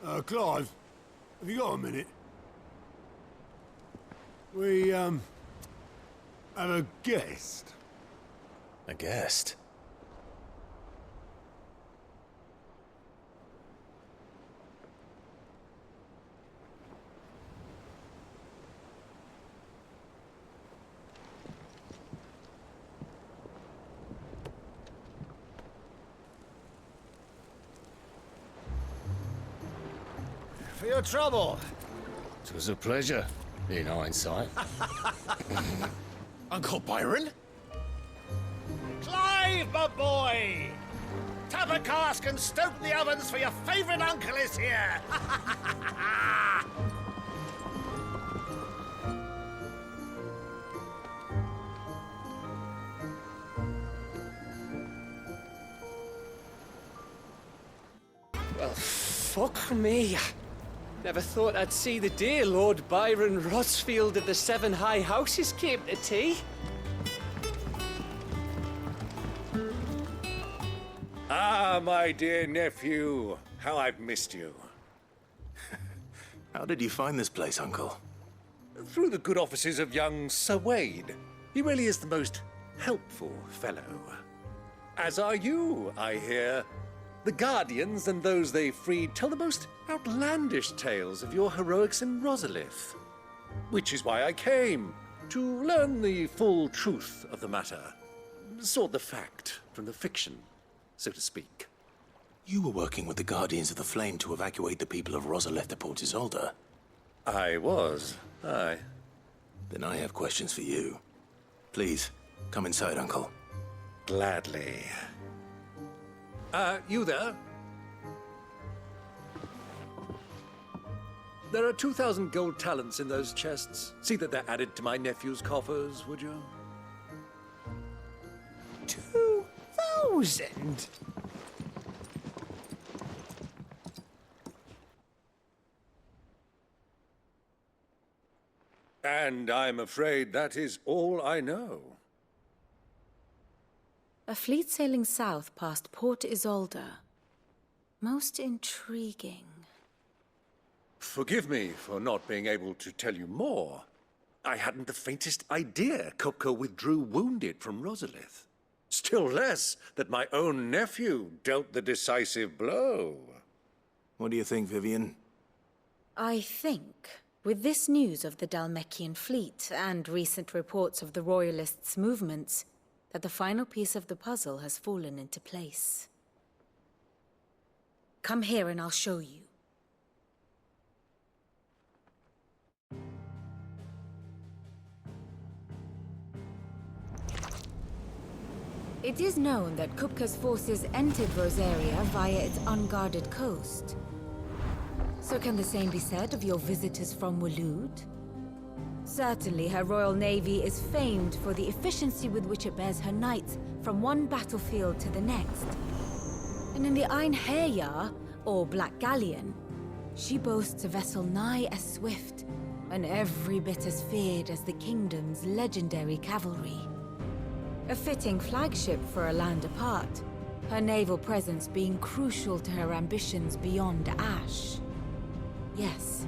Clive, have you got a minute? We, have a guest. A guest? For your trouble. It was a pleasure, in hindsight. Uncle Byron? Clive, my boy! Tap a cask and stoke the ovens for your favourite uncle is here! Well, fuck me. Never thought I'd see the dear Lord Byron Rosfield of the Seven High Houses came to tea. Ah, my dear nephew. How I've missed you. How did you find this place, Uncle? Through the good offices of young Sir Wade. He really is the most helpful fellow. As are you, I hear. The Guardians and those they freed tell the most outlandish tales of your heroics in Rosalith. Which is why I came, to learn the full truth of the matter. Sort the fact from the fiction, so to speak. You were working with the Guardians of the Flame to evacuate the people of Rosalith to Port Isolde. I was, aye. Then I have questions for you. Please, come inside, Uncle. Gladly. You there? There are 2,000 gold talents in those chests. See that they're added to my nephew's coffers, would you? 2,000? And I'm afraid that is all I know. A fleet sailing south past Port Isolde. Most intriguing. Forgive me for not being able to tell you more. I hadn't the faintest idea Kupka withdrew wounded from Rosalith. Still less that my own nephew dealt the decisive blow. What do you think, Vivian? I think, with this news of the Dhalmekian fleet and recent reports of the Royalists' movements, that the final piece of the puzzle has fallen into place. Come here and I'll show you. It is known that Kupka's forces entered Rosaria via its unguarded coast. So can the same be said of your visitors from Waloed? Certainly, her Royal Navy is famed for the efficiency with which it bears her knights from one battlefield to the next. And in the Einherjar, or Black Galleon, she boasts a vessel nigh as swift and every bit as feared as the kingdom's legendary cavalry. A fitting flagship for a land apart, her naval presence being crucial to her ambitions beyond Ash. Yes.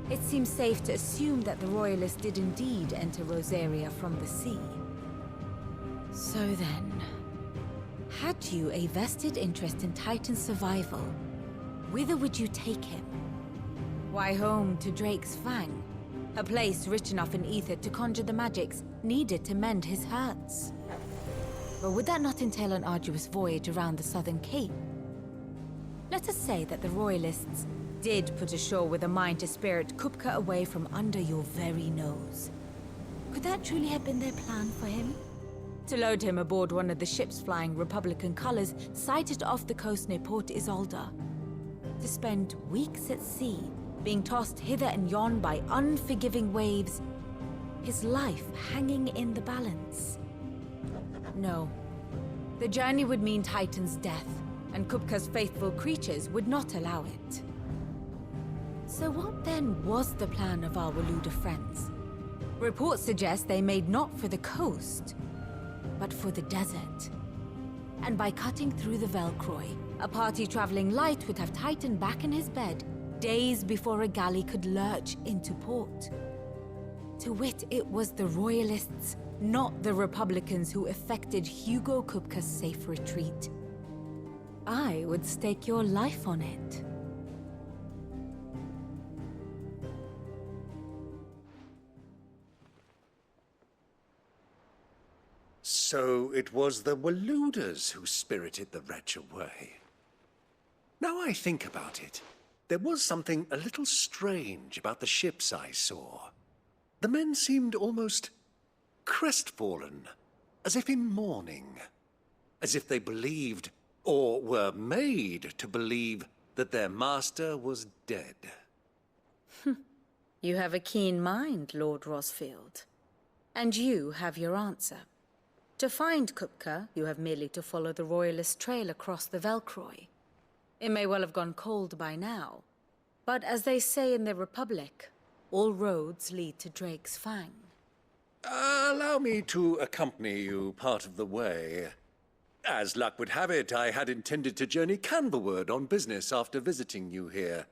It seems safe to assume that the Royalists did indeed enter Rosaria from the sea. So then, had you a vested interest in Titan's survival, whither would you take him? Why, home to Drake's Fang, a place rich enough in ether to conjure the magics needed to mend his hurts. But would that not entail an arduous voyage around the southern cape? Let us say that the Royalists did put ashore with a mind to spirit Kupka away from under your very nose. Could that truly have been their plan for him? To load him aboard one of the ships flying Republican colors sighted off the coast near Port Isolde. To spend weeks at sea, being tossed hither and yon by unforgiving waves, his life hanging in the balance. No. The journey would mean Titan's death, and Kupka's faithful creatures would not allow it. So what then was the plan of our Waluda friends? Reports suggest they made not for the coast, but for the desert. And by cutting through the Velcroy, a party traveling light would have Titan back in his bed, days before a galley could lurch into port. To wit, it was the Royalists, not the Republicans, who effected Hugo Kupka's safe retreat. I would stake your life on it. So it was the Waluders who spirited the wretch away. Now I think about it, there was something a little strange about the ships I saw. The men seemed almost crestfallen, as if in mourning, as if they believed, or were made to believe, that their master was dead. You have a keen mind, Lord Rosfield. And you have your answer. To find Kupka, you have merely to follow the Royalist trail across the Velcroy. It may well have gone cold by now, but as they say in the Republic, all roads lead to Drake's Fang. Allow me to accompany you part of the way. As luck would have it, I had intended to journey Canverward on business after visiting you here.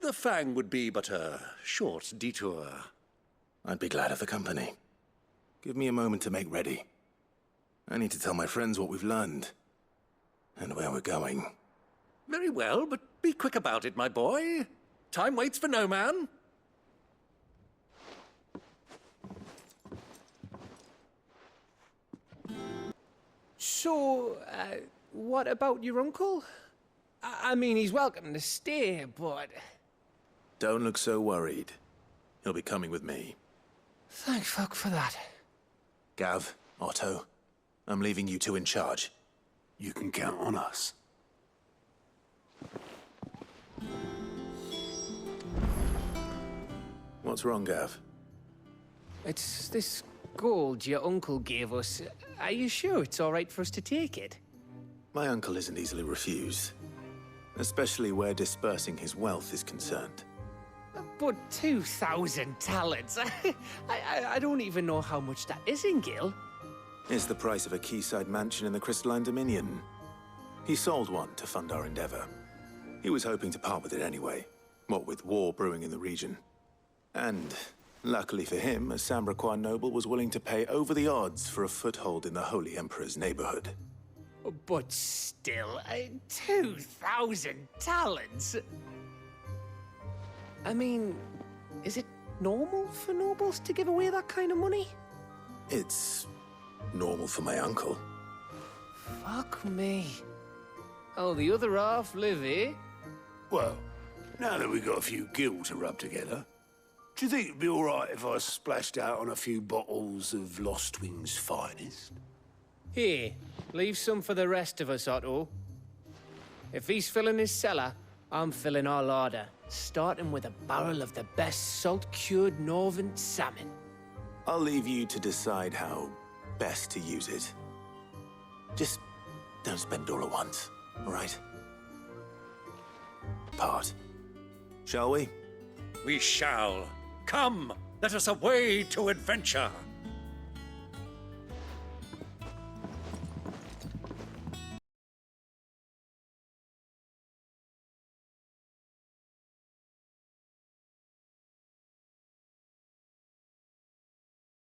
The Fang would be but a short detour. I'd be glad of the company. Give me a moment to make ready. I need to tell my friends what we've learned. And where we're going. Very well, but be quick about it, my boy. Time waits for no man. So, what about your uncle? I mean, he's welcome to stay, but... Don't look so worried. He'll be coming with me. Thank fuck for that. Gav, Otto, I'm leaving you two in charge. You can count on us. What's wrong, Gav? It's this gold your uncle gave us. Are you sure it's all right for us to take it? My uncle isn't easily refused. Especially where dispersing his wealth is concerned. But 2,000 talents. I don't even know how much that is in Gil. It's the price of a quayside mansion in the Crystalline Dominion. He sold one to fund our endeavor. He was hoping to part with it anyway, what with war brewing in the region. And, luckily for him, a Sambraquois noble was willing to pay over the odds for a foothold in the Holy Emperor's neighborhood. But still, 2,000 talents? I mean, is it normal for nobles to give away that kind of money? It's normal for my uncle. Fuck me. Oh, the other half live, eh? Well, now that we've got a few gil to rub together, do you think it'd be all right if I splashed out on a few bottles of Lost Wing's finest? Here, leave some for the rest of us, Otto. If he's filling his cellar, I'm filling our larder, starting with a barrel of the best salt-cured northern salmon. I'll leave you to decide how best to use it. Just don't spend all at once, all right? Part. Shall we? We shall. Come, let us away to adventure.